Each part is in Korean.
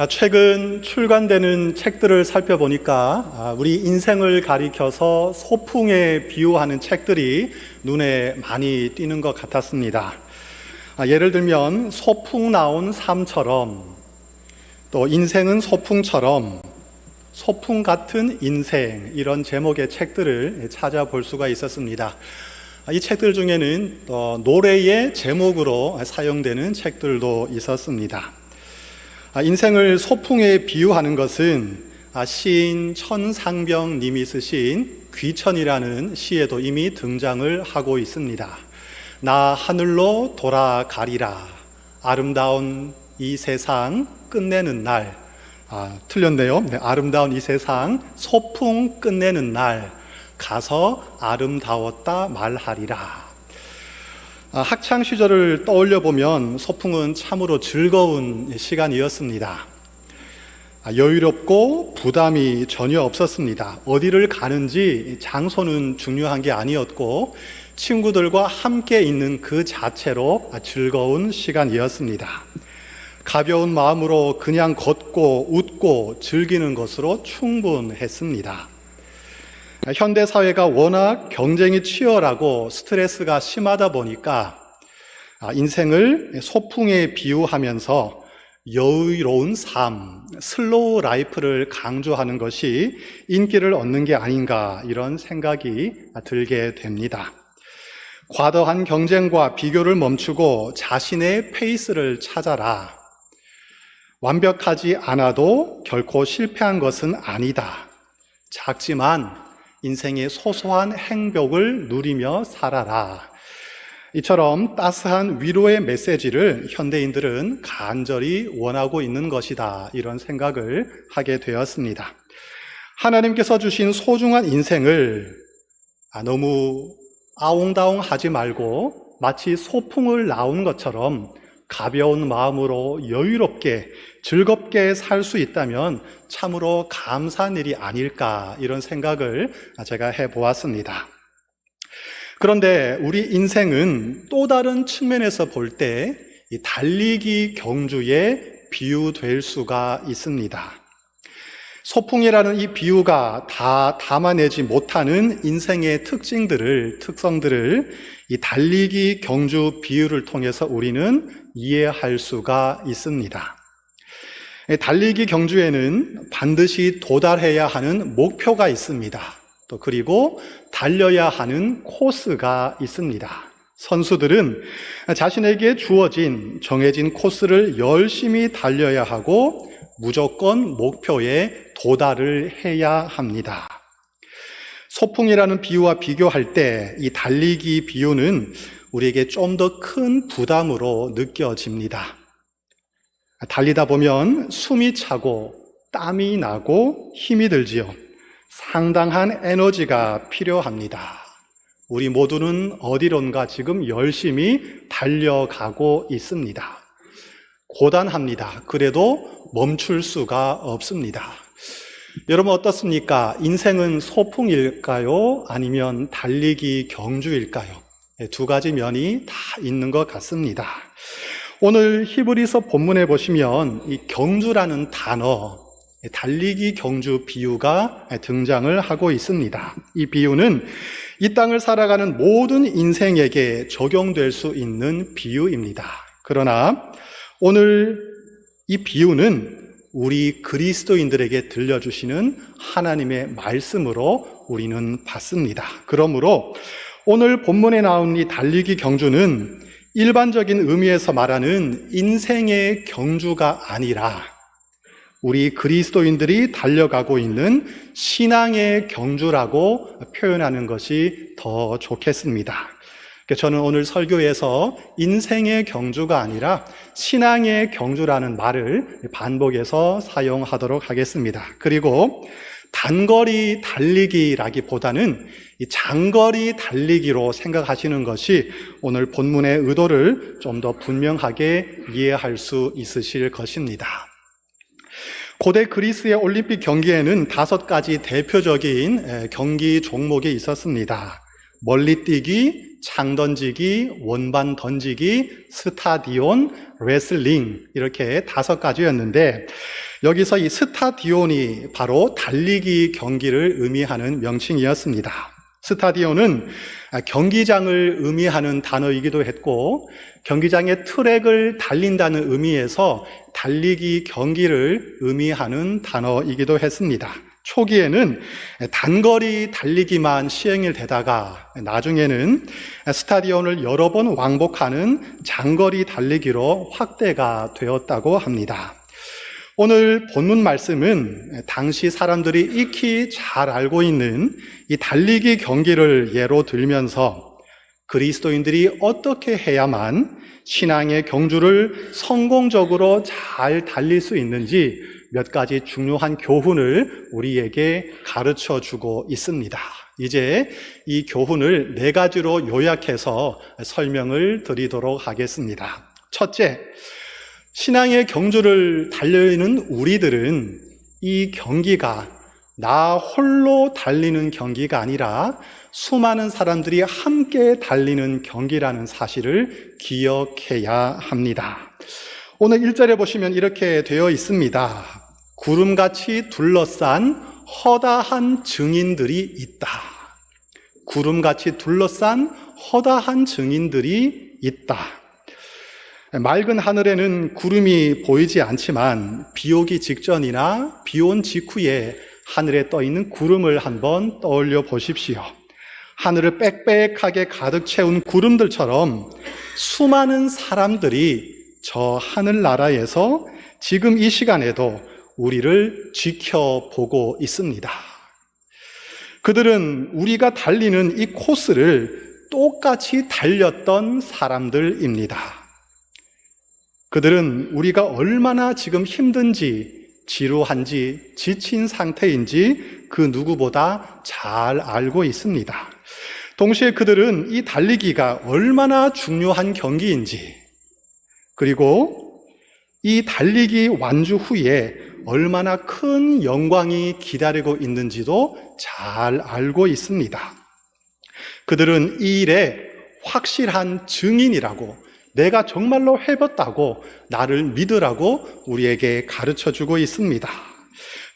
최근 출간되는 책들을 살펴보니까 우리 인생을 가리켜서 소풍에 비유하는 책들이 눈에 많이 띄는 것 같았습니다. 예를 들면 소풍 나온 삶처럼, 또 인생은 소풍처럼, 소풍 같은 인생, 이런 제목의 책들을 찾아볼 수가 있었습니다. 이 책들 중에는 노래의 제목으로 사용되는 책들도 있었습니다. 인생을 소풍에 비유하는 것은 시인 천상병님이 쓰신 귀천이라는 시에도 이미 등장을 하고 있습니다. 나 하늘로 돌아가리라, 아름다운 이 세상 끝내는 날. 틀렸네요. 네, 아름다운 이 세상 소풍 끝내는 날 가서 아름다웠다 말하리라. 학창 시절을 떠올려 보면 소풍은 참으로 즐거운 시간이었습니다. 여유롭고 부담이 전혀 없었습니다. 어디를 가는지 장소는 중요한 게 아니었고 친구들과 함께 있는 그 자체로 즐거운 시간이었습니다. 가벼운 마음으로 그냥 걷고 웃고 즐기는 것으로 충분했습니다. 현대 사회가 워낙 경쟁이 치열하고 스트레스가 심하다 보니까 인생을 소풍에 비유하면서 여유로운 삶, 슬로우 라이프를 강조하는 것이 인기를 얻는 게 아닌가, 이런 생각이 들게 됩니다. 과도한 경쟁과 비교를 멈추고 자신의 페이스를 찾아라. 완벽하지 않아도 결코 실패한 것은 아니다. 작지만 인생의 소소한 행복을 누리며 살아라. 이처럼 따스한 위로의 메시지를 현대인들은 간절히 원하고 있는 것이다, 이런 생각을 하게 되었습니다. 하나님께서 주신 소중한 인생을 너무 아웅다웅하지 말고 마치 소풍을 나온 것처럼 가벼운 마음으로 여유롭게 즐겁게 살 수 있다면 참으로 감사한 일이 아닐까, 이런 생각을 제가 해보았습니다. 그런데 우리 인생은 또 다른 측면에서 볼 때 달리기 경주에 비유될 수가 있습니다. 소풍이라는 이 비유가 다 담아내지 못하는 인생의 특성들을 이 달리기 경주 비유를 통해서 우리는 이해할 수가 있습니다. 달리기 경주에는 반드시 도달해야 하는 목표가 있습니다. 또 그리고 달려야 하는 코스가 있습니다. 선수들은 자신에게 주어진 정해진 코스를 열심히 달려야 하고 무조건 목표에 도달을 해야 합니다. 소풍이라는 비유와 비교할 때 이 달리기 비유는 우리에게 좀 더 큰 부담으로 느껴집니다. 달리다 보면 숨이 차고 땀이 나고 힘이 들지요. 상당한 에너지가 필요합니다. 우리 모두는 어디론가 지금 열심히 달려가고 있습니다. 고단합니다. 그래도 멈출 수가 없습니다. 여러분 어떻습니까? 인생은 소풍일까요? 아니면 달리기 경주일까요? 두 가지 면이 다 있는 것 같습니다. 오늘 히브리서 본문에 보시면 이 경주라는 단어, 달리기 경주 비유가 등장을 하고 있습니다. 이 비유는 이 땅을 살아가는 모든 인생에게 적용될 수 있는 비유입니다. 그러나 오늘 이 비유는 우리 그리스도인들에게 들려주시는 하나님의 말씀으로 우리는 받습니다. 그러므로 오늘 본문에 나온 이 달리기 경주는 일반적인 의미에서 말하는 인생의 경주가 아니라 우리 그리스도인들이 달려가고 있는 신앙의 경주라고 표현하는 것이 더 좋겠습니다. 저는 오늘 설교에서 인생의 경주가 아니라 신앙의 경주라는 말을 반복해서 사용하도록 하겠습니다. 그리고 단거리 달리기라기보다는 이 장거리 달리기로 생각하시는 것이 오늘 본문의 의도를 좀 더 분명하게 이해할 수 있으실 것입니다. 고대 그리스의 올림픽 경기에는 5가지 대표적인 경기 종목이 있었습니다. 멀리뛰기, 창 던지기, 원반 던지기, 스타디온, 레슬링 이렇게 5가지였는데 여기서 이 스타디온이 바로 달리기 경기를 의미하는 명칭이었습니다. 스타디온은 경기장을 의미하는 단어이기도 했고 경기장의 트랙을 달린다는 의미에서 달리기 경기를 의미하는 단어이기도 했습니다. 초기에는 단거리 달리기만 시행이 되다가 나중에는 스타디온을 여러 번 왕복하는 장거리 달리기로 확대가 되었다고 합니다. 오늘 본문 말씀은 당시 사람들이 익히 잘 알고 있는 이 달리기 경기를 예로 들면서 그리스도인들이 어떻게 해야만 신앙의 경주를 성공적으로 잘 달릴 수 있는지 몇 가지 중요한 교훈을 우리에게 가르쳐 주고 있습니다. 이제 이 교훈을 4가지로 요약해서 설명을 드리도록 하겠습니다. 첫째, 신앙의 경주를 달리는 우리들은 이 경기가 나 홀로 달리는 경기가 아니라 수많은 사람들이 함께 달리는 경기라는 사실을 기억해야 합니다. 오늘 1절에 보시면 이렇게 되어 있습니다. 구름같이 둘러싼 허다한 증인들이 있다. 구름같이 둘러싼 허다한 증인들이 있다. 맑은 하늘에는 구름이 보이지 않지만 비 오기 직전이나 비 온 직후에 하늘에 떠 있는 구름을 한번 떠올려 보십시오. 하늘을 빽빽하게 가득 채운 구름들처럼 수많은 사람들이 저 하늘나라에서 지금 이 시간에도 우리를 지켜보고 있습니다. 그들은 우리가 달리는 이 코스를 똑같이 달렸던 사람들입니다. 그들은 우리가 얼마나 지금 힘든지, 지루한지, 지친 상태인지 그 누구보다 잘 알고 있습니다. 동시에 그들은 이 달리기가 얼마나 중요한 경기인지, 그리고 이 달리기 완주 후에 얼마나 큰 영광이 기다리고 있는지도 잘 알고 있습니다. 그들은 이 일에 확실한 증인이라고, 내가 정말로 해봤다고, 나를 믿으라고 우리에게 가르쳐주고 있습니다.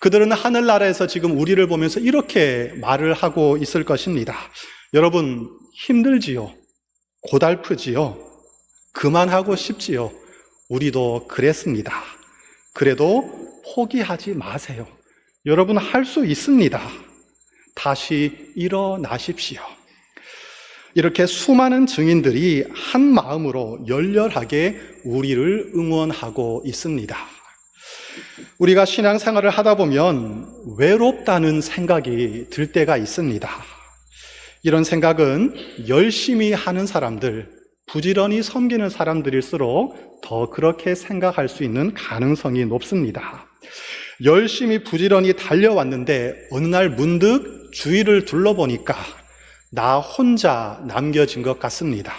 그들은 하늘나라에서 지금 우리를 보면서 이렇게 말을 하고 있을 것입니다. 여러분, 힘들지요? 고달프지요? 그만하고 싶지요? 우리도 그랬습니다. 그래도 포기하지 마세요. 여러분 할 수 있습니다. 다시 일어나십시오. 이렇게 수많은 증인들이 한 마음으로 열렬하게 우리를 응원하고 있습니다. 우리가 신앙생활을 하다 보면 외롭다는 생각이 들 때가 있습니다. 이런 생각은 열심히 하는 사람들, 부지런히 섬기는 사람들일수록 더 그렇게 생각할 수 있는 가능성이 높습니다. 열심히 부지런히 달려왔는데 어느 날 문득 주위를 둘러보니까 나 혼자 남겨진 것 같습니다.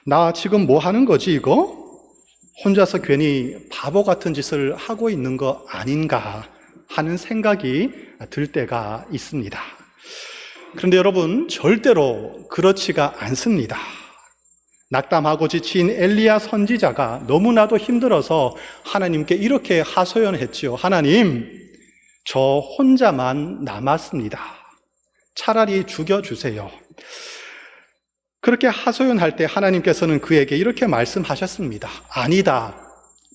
나 지금 뭐 하는 거지 이거? 혼자서 괜히 바보 같은 짓을 하고 있는 거 아닌가 하는 생각이 들 때가 있습니다. 그런데 여러분, 절대로 그렇지가 않습니다. 낙담하고 지친 엘리야 선지자가 너무나도 힘들어서 하나님께 이렇게 하소연했지요. 하나님, 저 혼자만 남았습니다. 차라리 죽여주세요. 그렇게 하소연할 때 하나님께서는 그에게 이렇게 말씀하셨습니다. 아니다.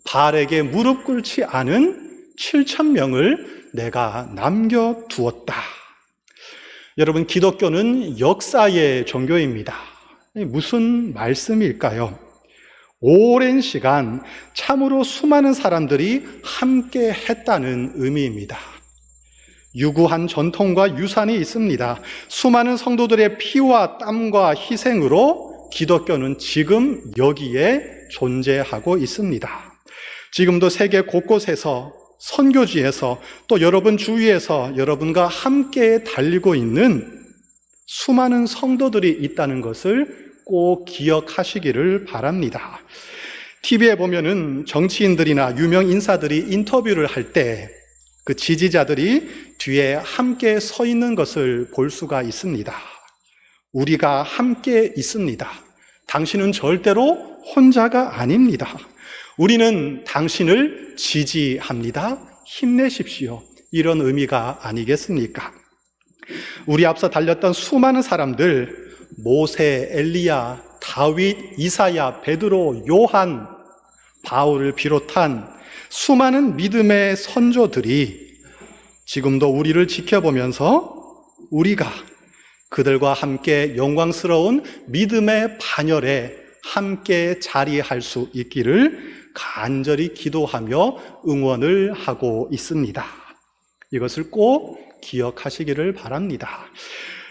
바알에게 무릎 꿇지 않은 7,000명을 내가 남겨두었다. 여러분, 기독교는 역사의 종교입니다. 무슨 말씀일까요? 오랜 시간 참으로 수많은 사람들이 함께 했다는 의미입니다. 유구한 전통과 유산이 있습니다. 수많은 성도들의 피와 땀과 희생으로 기독교는 지금 여기에 존재하고 있습니다. 지금도 세계 곳곳에서 선교지에서 또 여러분 주위에서 여러분과 함께 달리고 있는 수많은 성도들이 있다는 것을 꼭 기억하시기를 바랍니다. TV에 보면은 정치인들이나 유명 인사들이 인터뷰를 할 때 그 지지자들이 뒤에 함께 서 있는 것을 볼 수가 있습니다. 우리가 함께 있습니다. 당신은 절대로 혼자가 아닙니다. 우리는 당신을 지지합니다. 힘내십시오. 이런 의미가 아니겠습니까? 우리 앞서 달렸던 수많은 사람들, 모세, 엘리야, 다윗, 이사야, 베드로, 요한, 바울을 비롯한 수많은 믿음의 선조들이 지금도 우리를 지켜보면서 우리가 그들과 함께 영광스러운 믿음의 반열에 함께 자리할 수 있기를 간절히 기도하며 응원을 하고 있습니다. 이것을 꼭 기억하시기를 바랍니다.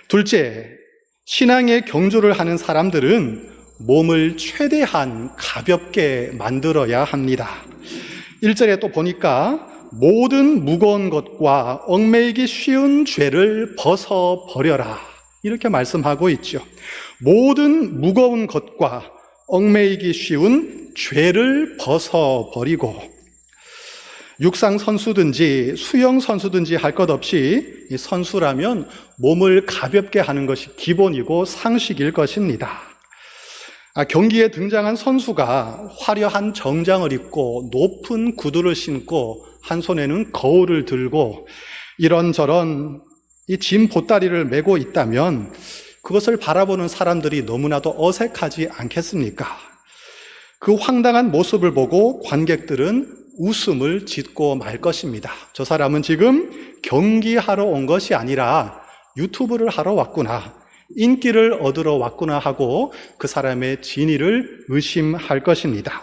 둘째, 신앙의 경주를 하는 사람들은 몸을 최대한 가볍게 만들어야 합니다. 1절에 또 보니까 모든 무거운 것과 얽매이기 쉬운 죄를 벗어버려라, 이렇게 말씀하고 있죠. 모든 무거운 것과 얽매이기 쉬운 죄를 벗어버리고, 육상 선수든지 수영 선수든지 할 것 없이 이 선수라면 몸을 가볍게 하는 것이 기본이고 상식일 것입니다. 경기에 등장한 선수가 화려한 정장을 입고 높은 구두를 신고 한 손에는 거울을 들고 이런저런 이 짐 보따리를 메고 있다면 그것을 바라보는 사람들이 너무나도 어색하지 않겠습니까? 그 황당한 모습을 보고 관객들은 웃음을 짓고 말 것입니다. 저 사람은 지금 경기하러 온 것이 아니라 유튜브를 하러 왔구나, 인기를 얻으러 왔구나 하고 그 사람의 진위를 의심할 것입니다.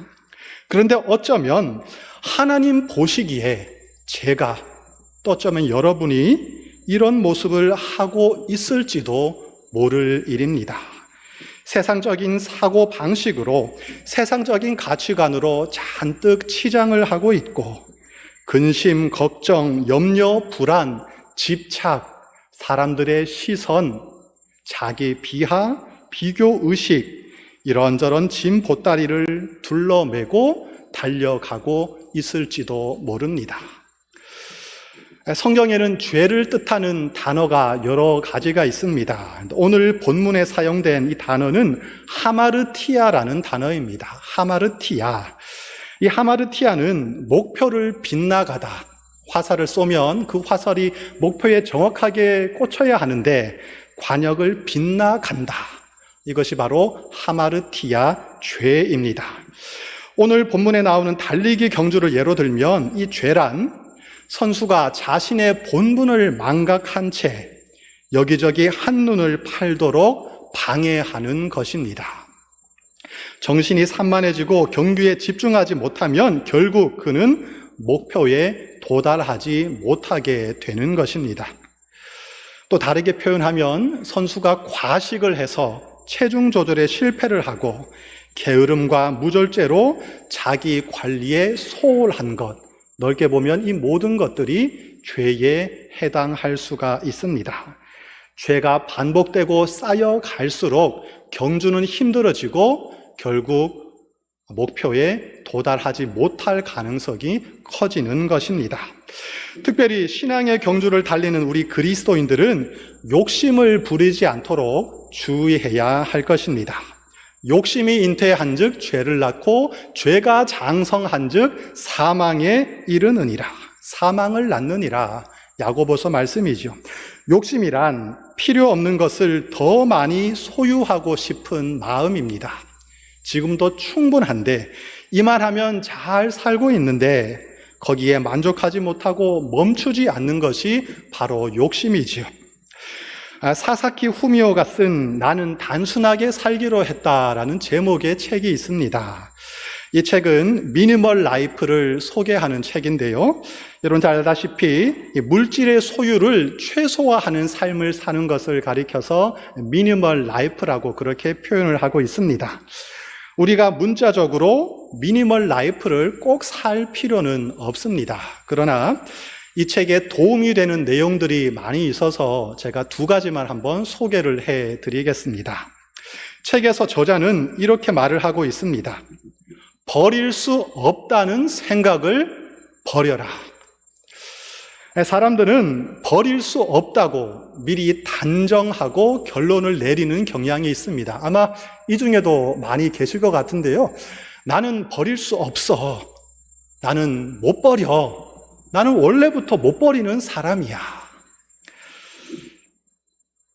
그런데 어쩌면 하나님 보시기에 제가, 또 어쩌면 여러분이 이런 모습을 하고 있을지도 모를 일입니다. 세상적인 사고 방식으로, 세상적인 가치관으로 잔뜩 치장을 하고 있고, 근심, 걱정, 염려, 불안, 집착, 사람들의 시선, 자기 비하, 비교 의식, 이런저런 짐 보따리를 둘러매고 달려가고 있을지도 모릅니다. 성경에는 죄를 뜻하는 단어가 여러 가지가 있습니다. 오늘 본문에 사용된 이 단어는 하마르티아라는 단어입니다. 하마르티아. 이 하마르티아는 목표를 빗나가다. 화살을 쏘면 그 화살이 목표에 정확하게 꽂혀야 하는데 관역을 빗나간다. 이것이 바로 하마르티아 죄입니다. 오늘 본문에 나오는 달리기 경주를 예로 들면 이 죄란 선수가 자신의 본분을 망각한 채 여기저기 한눈을 팔도록 방해하는 것입니다. 정신이 산만해지고 경기에 집중하지 못하면 결국 그는 목표에 도달하지 못하게 되는 것입니다. 또 다르게 표현하면 선수가 과식을 해서 체중 조절에 실패를 하고 게으름과 무절제로 자기 관리에 소홀한 것, 넓게 보면 이 모든 것들이 죄에 해당할 수가 있습니다. 죄가 반복되고 쌓여갈수록 경주는 힘들어지고 결국 목표에 도달하지 못할 가능성이 커지는 것입니다. 특별히 신앙의 경주를 달리는 우리 그리스도인들은 욕심을 부리지 않도록 주의해야 할 것입니다. 욕심이 잉태한 즉 죄를 낳고 죄가 장성한 즉 사망에 이르느니라. 사망을 낳느니라. 야고보서 말씀이죠. 욕심이란 필요 없는 것을 더 많이 소유하고 싶은 마음입니다. 지금도 충분한데, 이만하면 잘 살고 있는데 거기에 만족하지 못하고 멈추지 않는 것이 바로 욕심이지요. 사사키 후미오가 쓴 나는 단순하게 살기로 했다라는 제목의 책이 있습니다. 이 책은 미니멀 라이프를 소개하는 책인데요. 여러분 잘 알다시피 물질의 소유를 최소화하는 삶을 사는 것을 가리켜서 미니멀 라이프라고 그렇게 표현을 하고 있습니다. 우리가 문자적으로 미니멀 라이프를 꼭 살 필요는 없습니다. 그러나 이 책에 도움이 되는 내용들이 많이 있어서 제가 두 가지만 한번 소개를 해드리겠습니다. 책에서 저자는 이렇게 말을 하고 있습니다. 버릴 수 없다는 생각을 버려라. 사람들은 버릴 수 없다고 미리 단정하고 결론을 내리는 경향이 있습니다. 아마 이 중에도 많이 계실 것 같은데요. 나는 버릴 수 없어. 나는 못 버려. 나는 원래부터 못 버리는 사람이야.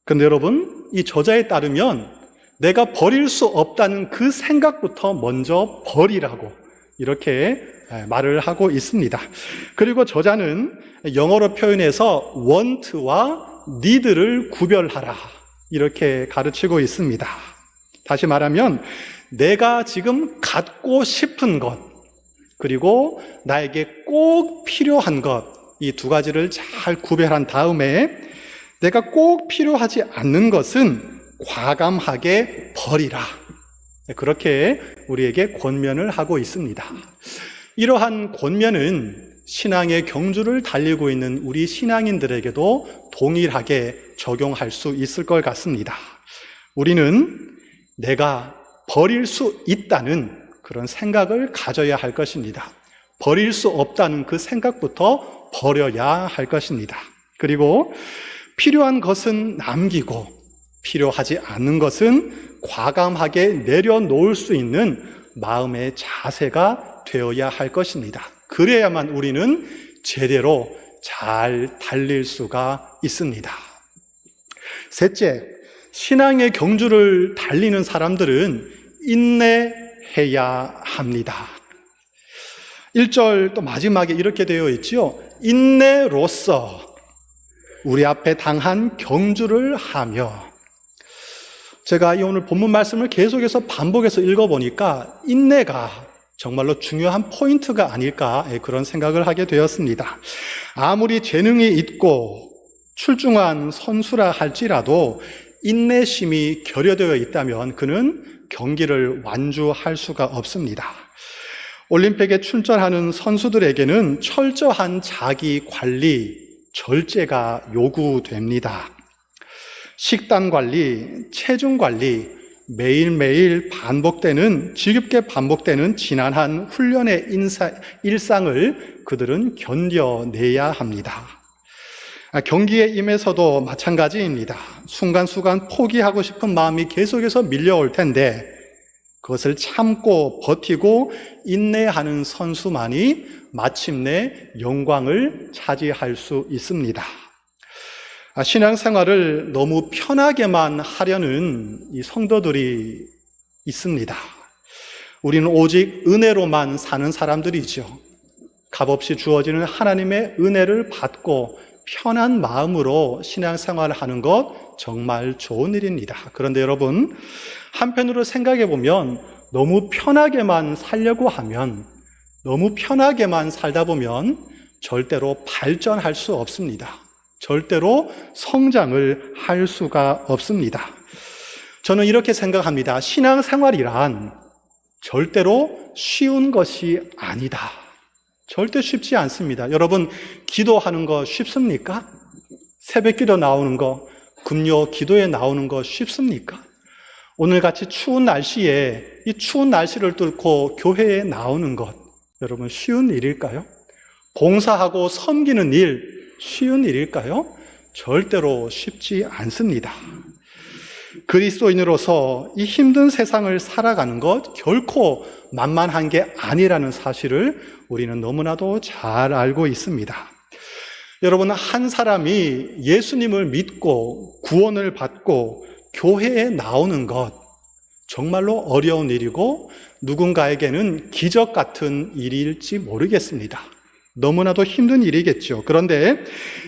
근데 여러분, 이 저자에 따르면 내가 버릴 수 없다는 그 생각부터 먼저 버리라고 이렇게 말을 하고 있습니다. 그리고 저자는 영어로 표현해서 want와 need를 구별하라 이렇게 가르치고 있습니다. 다시 말하면 내가 지금 갖고 싶은 것 그리고 나에게 꼭 필요한 것 이 두 가지를 잘 구별한 다음에 내가 꼭 필요하지 않는 것은 과감하게 버리라. 그렇게 우리에게 권면을 하고 있습니다. 이러한 권면은 신앙의 경주를 달리고 있는 우리 신앙인들에게도 동일하게 적용할 수 있을 것 같습니다. 우리는 내가 버릴 수 있다는 그런 생각을 가져야 할 것입니다. 버릴 수 없다는 그 생각부터 버려야 할 것입니다. 그리고 필요한 것은 남기고 필요하지 않은 것은 과감하게 내려놓을 수 있는 마음의 자세가 되어야 할 것입니다. 그래야만 우리는 제대로 잘 달릴 수가 있습니다. 셋째, 신앙의 경주를 달리는 사람들은 인내해야 합니다. 1절 또 마지막에 이렇게 되어 있지요. 인내로서 우리 앞에 당한 경주를 하며. 제가 이 오늘 본문 말씀을 계속해서 반복해서 읽어보니까 인내가 정말로 중요한 포인트가 아닐까 그런 생각을 하게 되었습니다. 아무리 재능이 있고 출중한 선수라 할지라도 인내심이 결여되어 있다면 그는 경기를 완주할 수가 없습니다. 올림픽에 출전하는 선수들에게는 철저한 자기 관리, 절제가 요구됩니다. 식단 관리, 체중 관리, 매일매일 지겹게 반복되는 지난한 훈련의 일상을 그들은 견뎌내야 합니다. 경기에 임해서도 마찬가지입니다. 순간순간 포기하고 싶은 마음이 계속해서 밀려올 텐데 그것을 참고 버티고 인내하는 선수만이 마침내 영광을 차지할 수 있습니다. 신앙생활을 너무 편하게만 하려는 이 성도들이 있습니다. 우리는 오직 은혜로만 사는 사람들이죠. 값없이 주어지는 하나님의 은혜를 받고 편한 마음으로 신앙생활을 하는 것 정말 좋은 일입니다. 그런데 여러분, 한편으로 생각해 보면 너무 편하게만 살려고 하면, 너무 편하게만 살다 보면 절대로 발전할 수 없습니다. 절대로 성장을 할 수가 없습니다. 저는 이렇게 생각합니다. 신앙생활이란 절대로 쉬운 것이 아니다. 절대 쉽지 않습니다. 여러분, 기도하는 거 쉽습니까? 새벽기도 나오는 거, 금요 기도에 나오는 거 쉽습니까? 오늘같이 추운 날씨에 이 추운 날씨를 뚫고 교회에 나오는 것, 여러분 쉬운 일일까요? 봉사하고 섬기는 일, 쉬운 일일까요? 절대로 쉽지 않습니다. 그리스도인으로서 이 힘든 세상을 살아가는 것 결코 만만한 게 아니라는 사실을 우리는 너무나도 잘 알고 있습니다. 여러분, 한 사람이 예수님을 믿고 구원을 받고 교회에 나오는 것 정말로 어려운 일이고 누군가에게는 기적 같은 일일지 모르겠습니다. 너무나도 힘든 일이겠죠. 그런데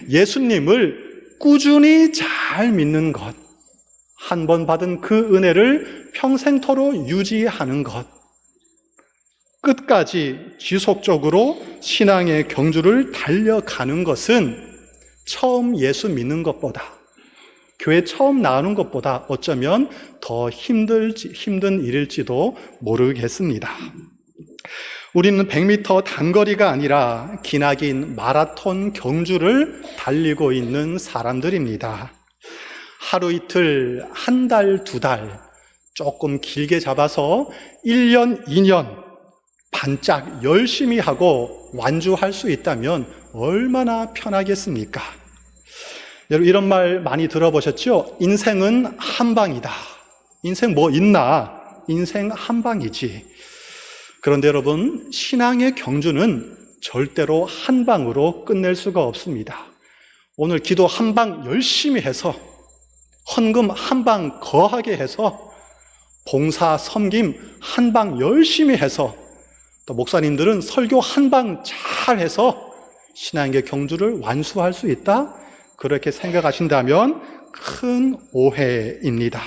예수님을 꾸준히 잘 믿는 것, 한 번 받은 그 은혜를 평생토록 유지하는 것, 끝까지 지속적으로 신앙의 경주를 달려가는 것은 처음 예수 믿는 것보다, 교회 처음 나오는 것보다 어쩌면 더 힘든 일일지도 모르겠습니다. 우리는 100m 단거리가 아니라 기나긴 마라톤 경주를 달리고 있는 사람들입니다. 하루 이틀, 한 달, 두 달, 조금 길게 잡아서 1년, 2년 반짝 열심히 하고 완주할 수 있다면 얼마나 편하겠습니까? 여러분, 이런 말 많이 들어보셨죠? 인생은 한 방이다. 인생 뭐 있나? 인생 한 방이지. 그런데 여러분, 신앙의 경주는 절대로 한 방으로 끝낼 수가 없습니다. 오늘 기도 한 방 열심히 해서, 헌금 한 방 거하게 해서, 봉사 섬김 한 방 열심히 해서, 또 목사님들은 설교 한 방 잘해서 신앙의 경주를 완수할 수 있다? 그렇게 생각하신다면 큰 오해입니다.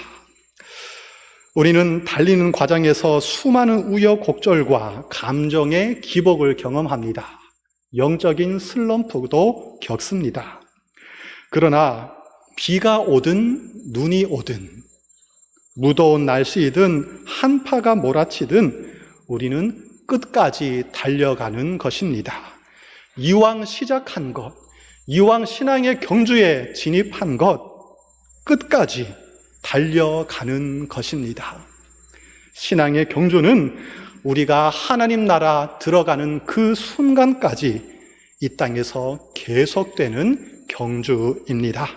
우리는 달리는 과정에서 수많은 우여곡절과 감정의 기복을 경험합니다. 영적인 슬럼프도 겪습니다. 그러나 비가 오든 눈이 오든 무더운 날씨이든 한파가 몰아치든 우리는 끝까지 달려가는 것입니다. 이왕 시작한 것, 이왕 신앙의 경주에 진입한 것, 끝까지 달려가는 것입니다. 신앙의 경주는 우리가 하나님 나라 들어가는 그 순간까지 이 땅에서 계속되는 경주입니다.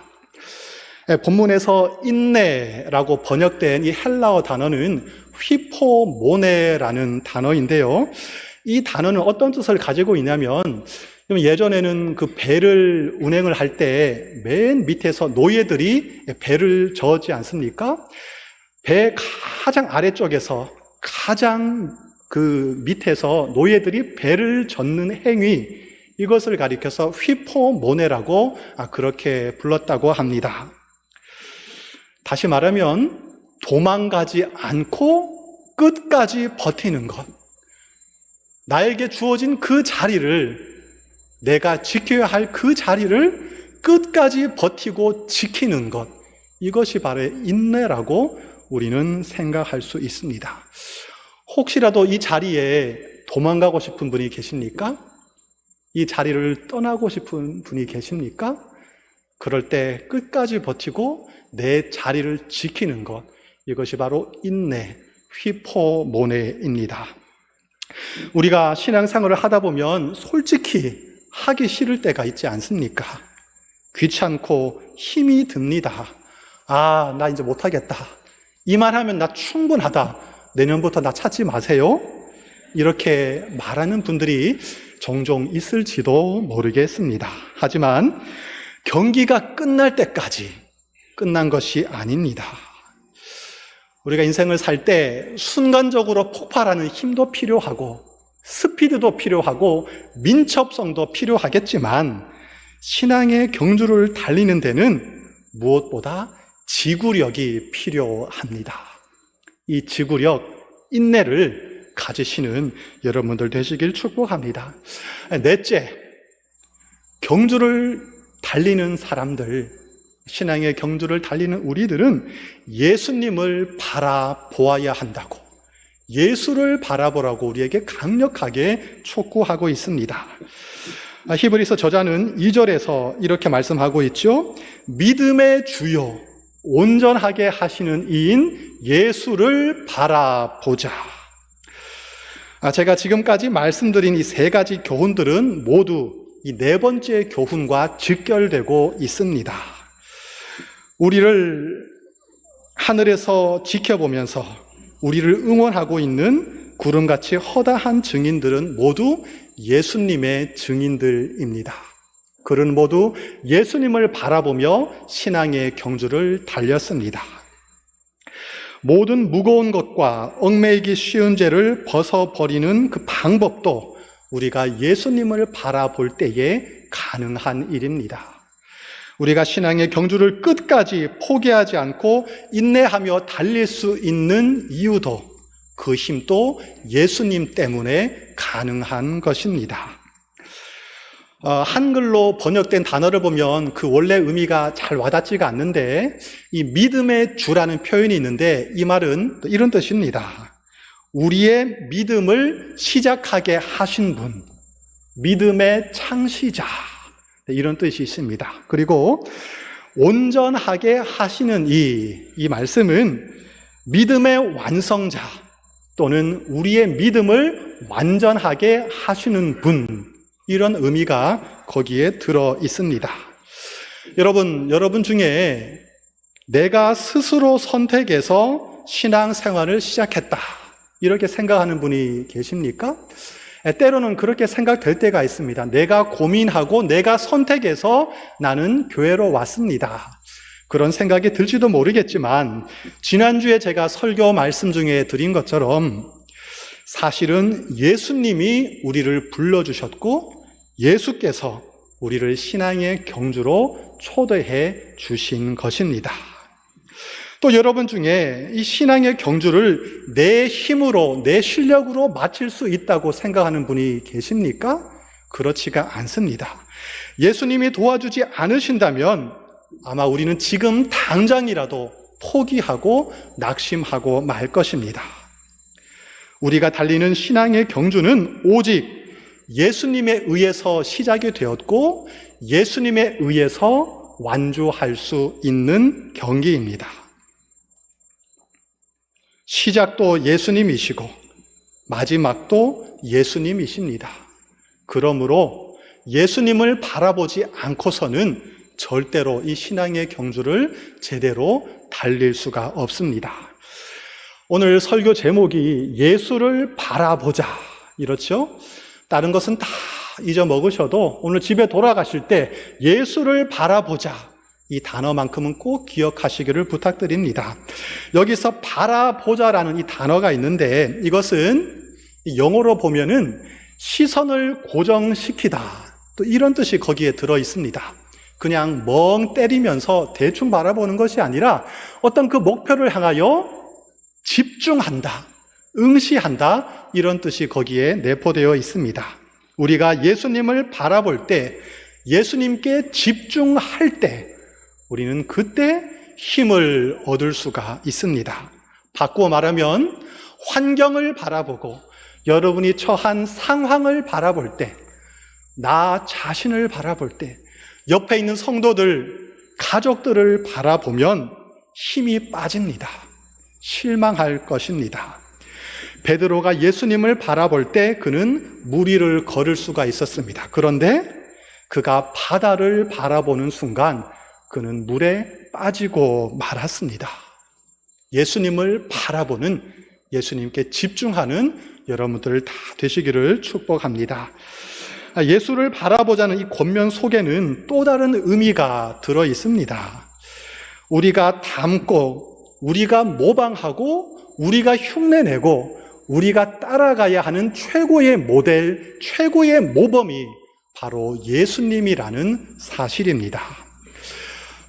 본문에서 인내라고 번역된 이 헬라어 단어는 휘포모네라는 단어인데요. 이 단어는 어떤 뜻을 가지고 있냐면, 예전에는 그 배를 운행을 할 때 맨 밑에서 노예들이 배를 저었지 않습니까? 배 가장 아래쪽에서 가장 그 밑에서 노예들이 배를 젓는 행위, 이것을 가리켜서 휘포모네라고 그렇게 불렀다고 합니다. 다시 말하면 도망가지 않고 끝까지 버티는 것, 나에게 주어진 그 자리를, 내가 지켜야 할 그 자리를 끝까지 버티고 지키는 것, 이것이 바로 인내라고 우리는 생각할 수 있습니다. 혹시라도 이 자리에 도망가고 싶은 분이 계십니까? 이 자리를 떠나고 싶은 분이 계십니까? 그럴 때 끝까지 버티고 내 자리를 지키는 것, 이것이 바로 인내, 휘포모네입니다. 우리가 신앙생활을 하다 보면 솔직히 하기 싫을 때가 있지 않습니까? 귀찮고 힘이 듭니다. 나 이제 못하겠다. 이 말하면 나 충분하다. 내년부터 나 찾지 마세요. 이렇게 말하는 분들이 종종 있을지도 모르겠습니다. 하지만 경기가 끝날 때까지 끝난 것이 아닙니다. 우리가 인생을 살 때 순간적으로 폭발하는 힘도 필요하고 스피드도 필요하고 민첩성도 필요하겠지만 신앙의 경주를 달리는 데는 무엇보다 지구력이 필요합니다. 이 지구력, 인내를 가지시는 여러분들 되시길 축복합니다. 넷째, 경주를 달리는 사람들, 신앙의 경주를 달리는 우리들은 예수님을 바라보아야 한다고, 예수를 바라보라고 우리에게 강력하게 촉구하고 있습니다. 히브리서 저자는 2절에서 이렇게 말씀하고 있죠. 믿음의 주요 온전하게 하시는 이인 예수를 바라보자. 제가 지금까지 말씀드린 이 세 가지 교훈들은 모두 이 네 번째 교훈과 직결되고 있습니다. 우리를 하늘에서 지켜보면서 우리를 응원하고 있는 구름같이 허다한 증인들은 모두 예수님의 증인들입니다. 그들은 모두 예수님을 바라보며 신앙의 경주를 달렸습니다. 모든 무거운 것과 얽매이기 쉬운 죄를 벗어버리는 그 방법도 우리가 예수님을 바라볼 때에 가능한 일입니다. 우리가 신앙의 경주를 끝까지 포기하지 않고 인내하며 달릴 수 있는 이유도, 그 힘도 예수님 때문에 가능한 것입니다. 한글로 번역된 단어를 보면 그 원래 의미가 잘 와닿지가 않는데, 이 믿음의 주라는 표현이 있는데 이 말은 이런 뜻입니다. 우리의 믿음을 시작하게 하신 분, 믿음의 창시자, 이런 뜻이 있습니다. 그리고 온전하게 하시는 이 말씀은 믿음의 완성자 또는 우리의 믿음을 완전하게 하시는 분, 이런 의미가 거기에 들어 있습니다. 여러분 중에 내가 스스로 선택해서 신앙생활을 시작했다, 이렇게 생각하는 분이 계십니까? 때로는 그렇게 생각될 때가 있습니다. 내가 고민하고 내가 선택해서 나는 교회로 왔습니다. 그런 생각이 들지도 모르겠지만, 지난주에 제가 설교 말씀 중에 드린 것처럼 사실은 예수님이 우리를 불러주셨고 예수께서 우리를 신앙의 경주로 초대해 주신 것입니다. 또 여러분 중에 이 신앙의 경주를 내 힘으로, 내 실력으로 마칠 수 있다고 생각하는 분이 계십니까? 그렇지가 않습니다. 예수님이 도와주지 않으신다면 아마 우리는 지금 당장이라도 포기하고 낙심하고 말 것입니다. 우리가 달리는 신앙의 경주는 오직 예수님에 의해서 시작이 되었고 예수님에 의해서 완주할 수 있는 경기입니다. 시작도 예수님이시고 마지막도 예수님이십니다. 그러므로 예수님을 바라보지 않고서는 절대로 이 신앙의 경주를 제대로 달릴 수가 없습니다. 오늘 설교 제목이 예수를 바라보자, 이렇죠? 다른 것은 다 잊어먹으셔도 오늘 집에 돌아가실 때 예수를 바라보자, 이 단어만큼은 꼭 기억하시기를 부탁드립니다. 여기서 바라보자라는 이 단어가 있는데 이것은 영어로 보면은 시선을 고정시키다, 또 이런 뜻이 거기에 들어 있습니다. 그냥 멍 때리면서 대충 바라보는 것이 아니라 어떤 그 목표를 향하여 집중한다, 응시한다, 이런 뜻이 거기에 내포되어 있습니다. 우리가 예수님을 바라볼 때, 예수님께 집중할 때 우리는 그때 힘을 얻을 수가 있습니다. 바꾸어 말하면 환경을 바라보고 여러분이 처한 상황을 바라볼 때, 나 자신을 바라볼 때, 옆에 있는 성도들, 가족들을 바라보면 힘이 빠집니다. 실망할 것입니다. 베드로가 예수님을 바라볼 때 그는 물 위를 걸을 수가 있었습니다. 그런데 그가 바다를 바라보는 순간 그는 물에 빠지고 말았습니다. 예수님을 바라보는, 예수님께 집중하는 여러분들 다 되시기를 축복합니다. 예수를 바라보자는 이 권면 속에는 또 다른 의미가 들어 있습니다. 우리가 닮고, 우리가 모방하고, 우리가 흉내내고, 우리가 따라가야 하는 최고의 모델, 최고의 모범이 바로 예수님이라는 사실입니다.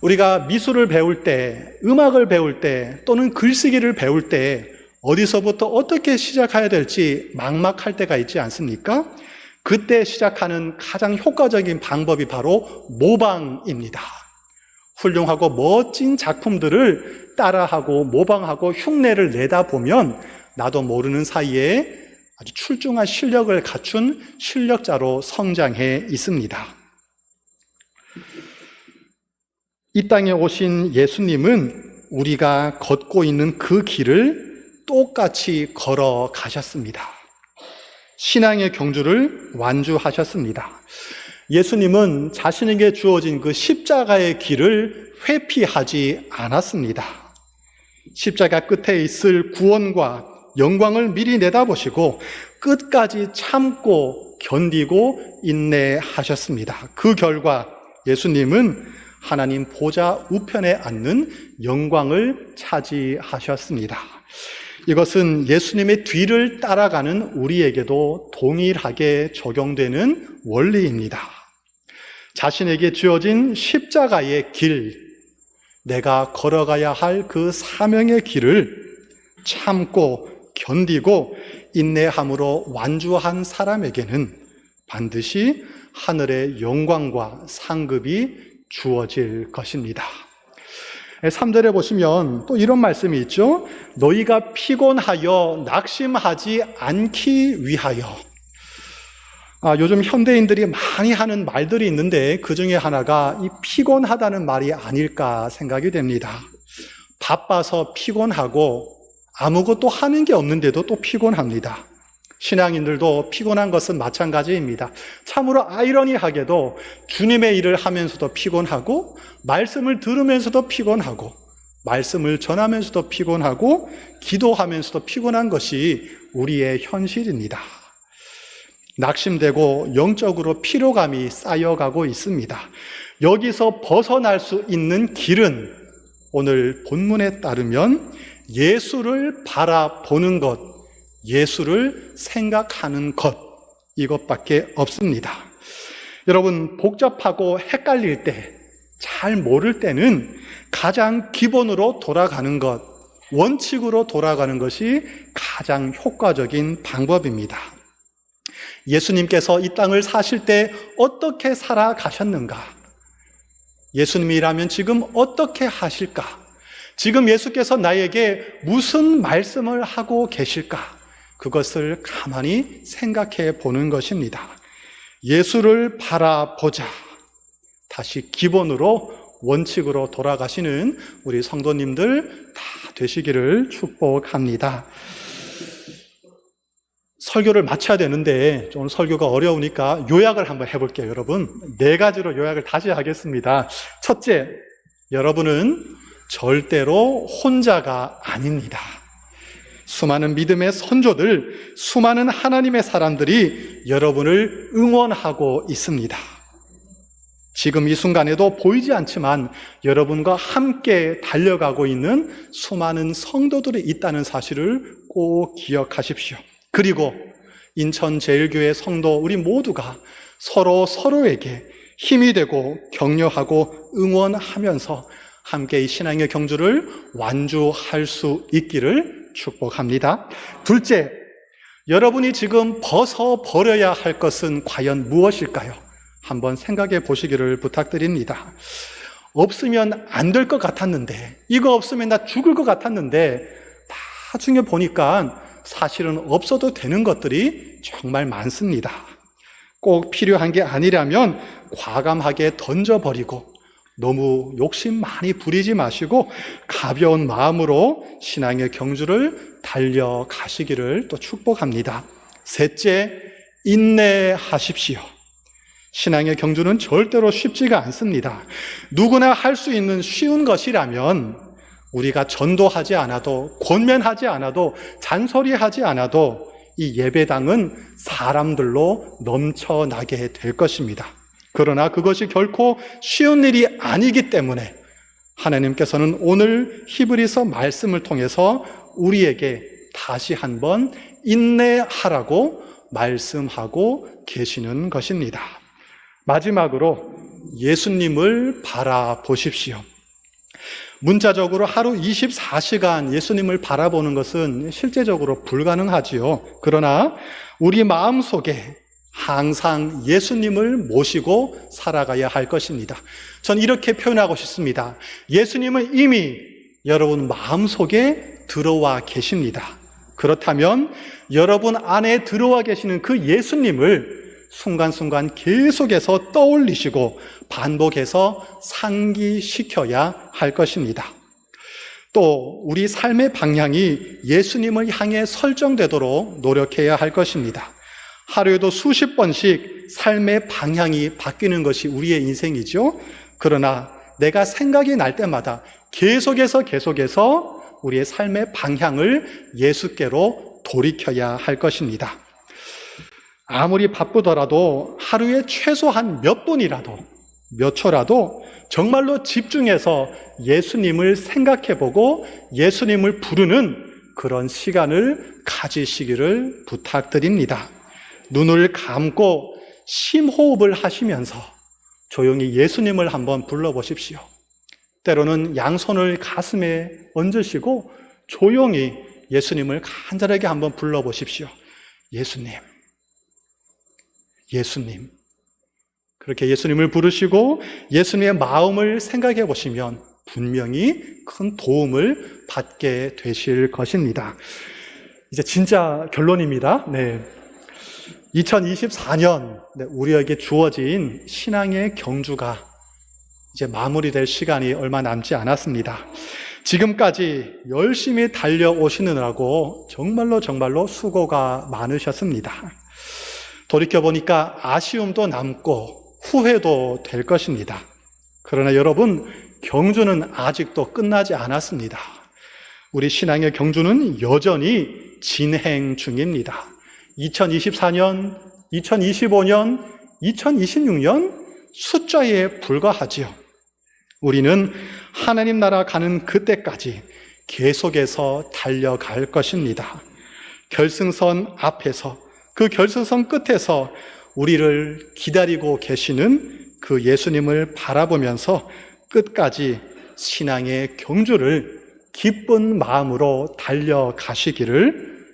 우리가 미술을 배울 때, 음악을 배울 때, 또는 글쓰기를 배울 때 어디서부터 어떻게 시작해야 될지 막막할 때가 있지 않습니까? 그때 시작하는 가장 효과적인 방법이 바로 모방입니다. 훌륭하고 멋진 작품들을 따라하고 모방하고 흉내를 내다 보면 나도 모르는 사이에 아주 출중한 실력을 갖춘 실력자로 성장해 있습니다. 이 땅에 오신 예수님은 우리가 걷고 있는 그 길을 똑같이 걸어가셨습니다. 신앙의 경주를 완주하셨습니다. 예수님은 자신에게 주어진 그 십자가의 길을 회피하지 않았습니다. 십자가 끝에 있을 구원과 영광을 미리 내다보시고 끝까지 참고 견디고 인내하셨습니다. 그 결과 예수님은 하나님 보좌 우편에 앉는 영광을 차지하셨습니다. 이것은 예수님의 뒤를 따라가는 우리에게도 동일하게 적용되는 원리입니다. 자신에게 주어진 십자가의 길, 내가 걸어가야 할 그 사명의 길을 참고 견디고 인내함으로 완주한 사람에게는 반드시 하늘의 영광과 상급이 주어질 것입니다. 3절에 보시면 또 이런 말씀이 있죠. 너희가 피곤하여 낙심하지 않기 위하여. 요즘 현대인들이 많이 하는 말들이 있는데 그 중에 하나가 이 피곤하다는 말이 아닐까 생각이 됩니다. 바빠서 피곤하고 아무것도 하는 게 없는데도 또 피곤합니다. 신앙인들도 피곤한 것은 마찬가지입니다. 참으로 아이러니하게도 주님의 일을 하면서도 피곤하고, 말씀을 들으면서도 피곤하고, 말씀을 전하면서도 피곤하고, 기도하면서도 피곤한 것이 우리의 현실입니다. 낙심되고 영적으로 피로감이 쌓여가고 있습니다. 여기서 벗어날 수 있는 길은 오늘 본문에 따르면 예수를 바라보는 것, 예수를 생각하는 것, 이것밖에 없습니다. 여러분, 복잡하고 헷갈릴 때, 잘 모를 때는 가장 기본으로 돌아가는 것, 원칙으로 돌아가는 것이 가장 효과적인 방법입니다. 예수님께서 이 땅을 사실 때 어떻게 살아가셨는가? 예수님이라면 지금 어떻게 하실까? 지금 예수께서 나에게 무슨 말씀을 하고 계실까? 그것을 가만히 생각해 보는 것입니다. 예수를 바라보자. 다시 기본으로, 원칙으로 돌아가시는 우리 성도님들 다 되시기를 축복합니다. 설교를 마쳐야 되는데 오늘 설교가 어려우니까 요약을 한번 해볼게요. 여러분, 4가지로 요약을 다시 하겠습니다. 첫째, 여러분은 절대로 혼자가 아닙니다. 수많은 믿음의 선조들, 수많은 하나님의 사람들이 여러분을 응원하고 있습니다. 지금 이 순간에도 보이지 않지만 여러분과 함께 달려가고 있는 수많은 성도들이 있다는 사실을 꼭 기억하십시오. 그리고 인천제일교회 성도 우리 모두가 서로에게 힘이 되고 격려하고 응원하면서 함께 이 신앙의 경주를 완주할 수 있기를 축복합니다. 둘째, 여러분이 지금 벗어버려야 할 것은 과연 무엇일까요? 한번 생각해 보시기를 부탁드립니다. 없으면 안 될 것 같았는데, 이거 없으면 나 죽을 것 같았는데, 나중에 보니까 사실은 없어도 되는 것들이 정말 많습니다. 꼭 필요한 게 아니라면 과감하게 던져버리고, 너무 욕심 많이 부리지 마시고 가벼운 마음으로 신앙의 경주를 달려가시기를 또 축복합니다. 셋째, 인내하십시오. 신앙의 경주는 절대로 쉽지가 않습니다. 누구나 할 수 있는 쉬운 것이라면 우리가 전도하지 않아도, 권면하지 않아도, 잔소리하지 않아도 이 예배당은 사람들로 넘쳐나게 될 것입니다. 그러나 그것이 결코 쉬운 일이 아니기 때문에 하나님께서는 오늘 히브리서 말씀을 통해서 우리에게 다시 한번 인내하라고 말씀하고 계시는 것입니다. 마지막으로 예수님을 바라보십시오. 문자적으로 하루 24시간 예수님을 바라보는 것은 실제적으로 불가능하지요. 그러나 우리 마음속에 항상 예수님을 모시고 살아가야 할 것입니다. 전 이렇게 표현하고 싶습니다. 예수님은 이미 여러분 마음속에 들어와 계십니다. 그렇다면 여러분 안에 들어와 계시는 그 예수님을 순간순간 계속해서 떠올리시고 반복해서 상기시켜야 할 것입니다. 또 우리 삶의 방향이 예수님을 향해 설정되도록 노력해야 할 것입니다. 하루에도 수십 번씩 삶의 방향이 바뀌는 것이 우리의 인생이죠. 그러나 내가 생각이 날 때마다 계속해서 우리의 삶의 방향을 예수께로 돌이켜야 할 것입니다. 아무리 바쁘더라도 하루에 최소한 몇 분이라도, 몇 초라도 정말로 집중해서 예수님을 생각해보고 예수님을 부르는 그런 시간을 가지시기를 부탁드립니다. 눈을 감고 심호흡을 하시면서 조용히 예수님을 한번 불러보십시오. 때로는 양손을 가슴에 얹으시고 조용히 예수님을 간절하게 한번 불러보십시오. 예수님, 예수님. 그렇게 예수님을 부르시고 예수님의 마음을 생각해 보시면 분명히 큰 도움을 받게 되실 것입니다. 이제 진짜 결론입니다. 2024년 우리에게 주어진 신앙의 경주가 이제 마무리될 시간이 얼마 남지 않았습니다. 지금까지 열심히 달려오시느라고 정말로 수고가 많으셨습니다. 돌이켜보니까 아쉬움도 남고 후회도 될 것입니다. 그러나 여러분, 경주는 아직도 끝나지 않았습니다. 우리 신앙의 경주는 여전히 진행 중입니다. 2024년, 2025년, 2026년 숫자에 불과하지요. 우리는 하나님 나라 가는 그때까지 계속해서 달려갈 것입니다. 결승선 앞에서, 그 결승선 끝에서 우리를 기다리고 계시는 그 예수님을 바라보면서 끝까지 신앙의 경주를 기쁜 마음으로 달려가시기를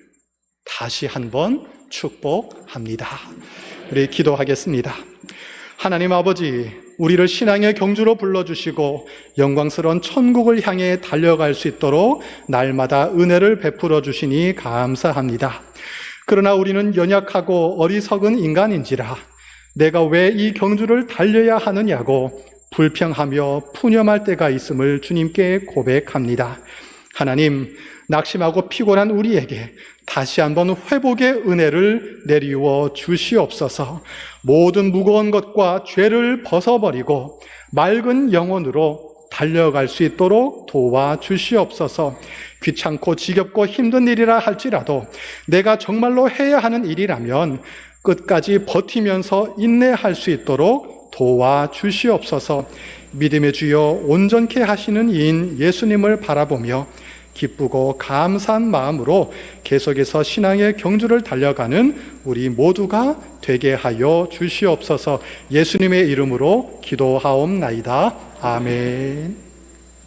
다시 한번 축복합니다. 우리 기도하겠습니다. 하나님 아버지, 우리를 신앙의 경주로 불러주시고 영광스러운 천국을 향해 달려갈 수 있도록 날마다 은혜를 베풀어 주시니 감사합니다. 그러나 우리는 연약하고 어리석은 인간인지라 내가 왜 이 경주를 달려야 하느냐고 불평하며 푸념할 때가 있음을 주님께 고백합니다. 하나님, 낙심하고 피곤한 우리에게 다시 한번 회복의 은혜를 내리워 주시옵소서. 모든 무거운 것과 죄를 벗어버리고 맑은 영혼으로 달려갈 수 있도록 도와주시옵소서. 귀찮고 지겹고 힘든 일이라 할지라도 내가 정말로 해야 하는 일이라면 끝까지 버티면서 인내할 수 있도록 도와주시옵소서. 믿음의 주여 온전케 하시는 이인 예수님을 바라보며 기쁘고 감사한 마음으로 계속해서 신앙의 경주를 달려가는 우리 모두가 되게 하여 주시옵소서. 예수님의 이름으로 기도하옵나이다. 아멘.